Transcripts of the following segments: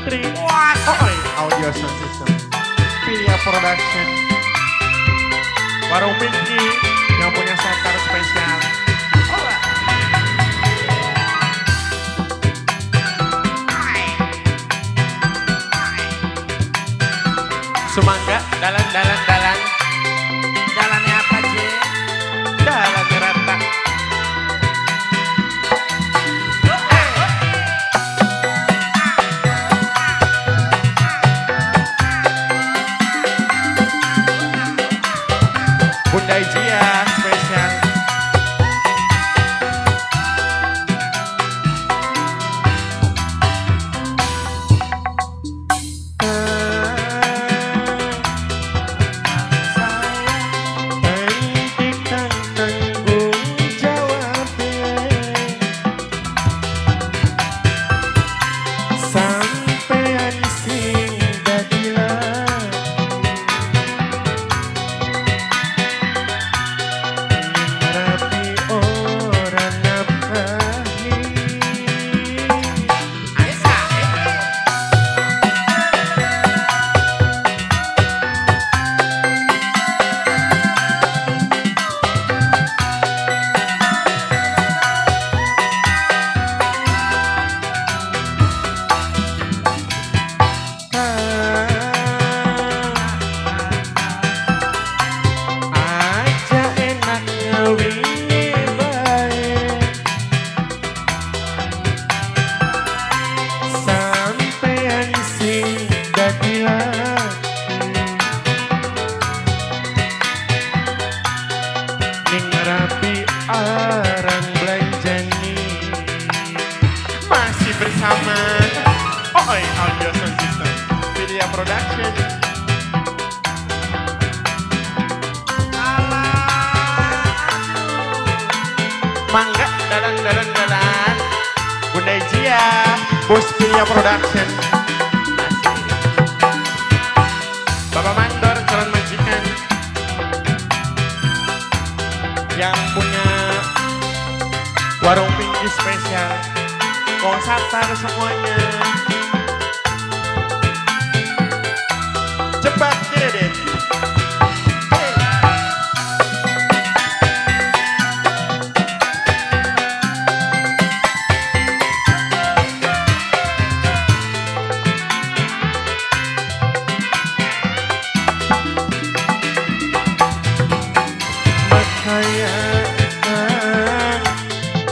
Putri. Oi, audio sound system. Pilya Production. Warung Pinky yang punya setar spesial. Sumangga, dalan. Jalannya apa, J? Dalan rata. Bunda Ijia spesial. Arang belanjani masih bersama Oi Audio Sound System Pilya Production. Mangga dalan Bunda Ijia Bos Pilya Production. Bapak Mandor calon majikan yang punya warung Pinky spesial. Kong satar semuanya. Cepat deh.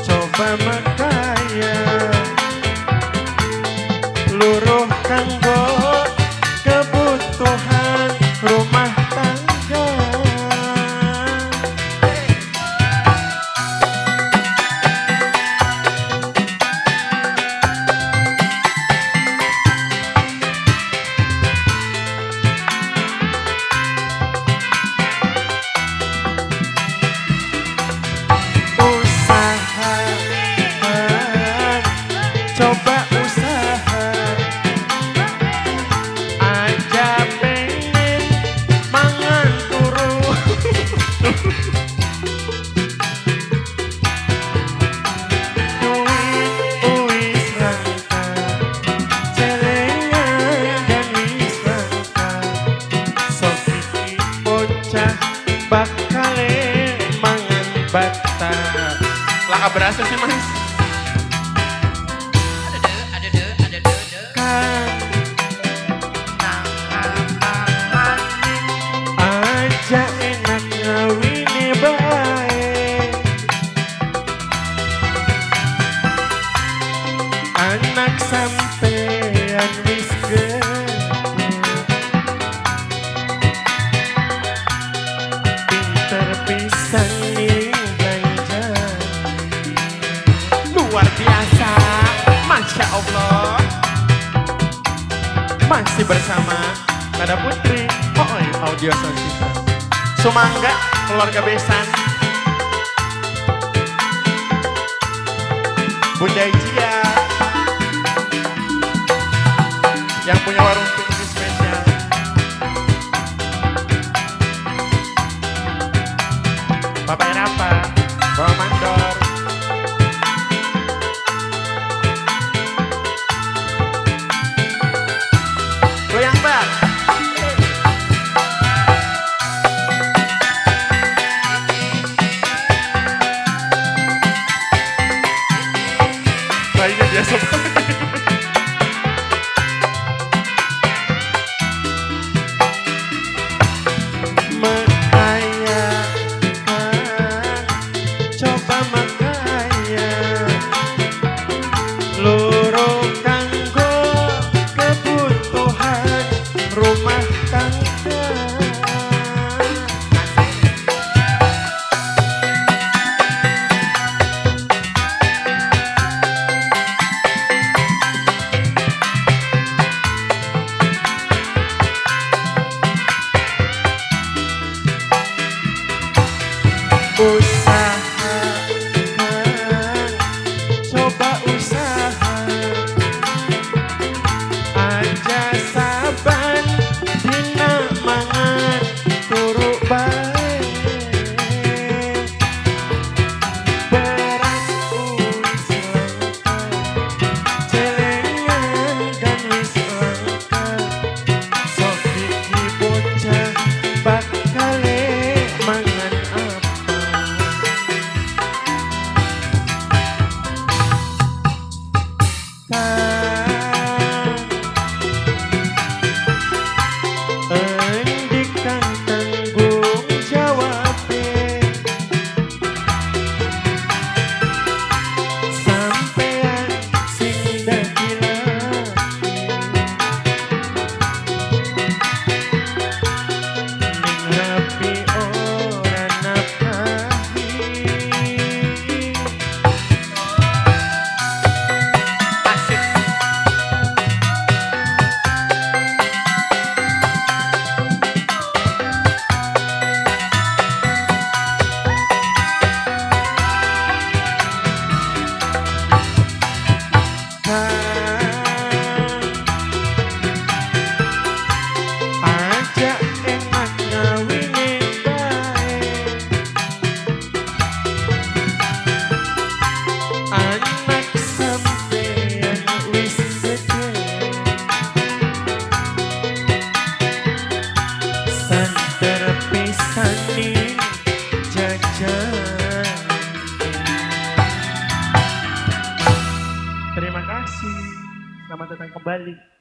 Coba makaya luruh kanggo kebutuhan rumah tangga. Coba usaha aja pengen mangan turu. Duit wis langka, celengan dan wis langka. Sok iki bocah bakale mangan bata. Lah berasa sih Mas? Aja enak ngawini bae, anak sampean wis gede, pinter pisan ning belanja. Luar biasa, Masya Allah. Masih bersama Nada Putri, Oi Audio Sound System. Sumangga, keluarga besan. Bunda Ijia yang punya warung Pinky spesial. Bapak Erapa, Bapak Mandor. biasa banget. Coba makanya loro kanggo kebutuhan rumah tangga. Coba usaha aja saban dina mangan turu bae beras wis langka celengan dan wis langka sok iki bocah bakale mangan endikan tanggung jawab sampean sing dadi laki ning rapi ora nafkahi. Aja enak ngawini bae anak sampean wis gede santer pisanin jajan. Terima kasih. Selamat datang kembali.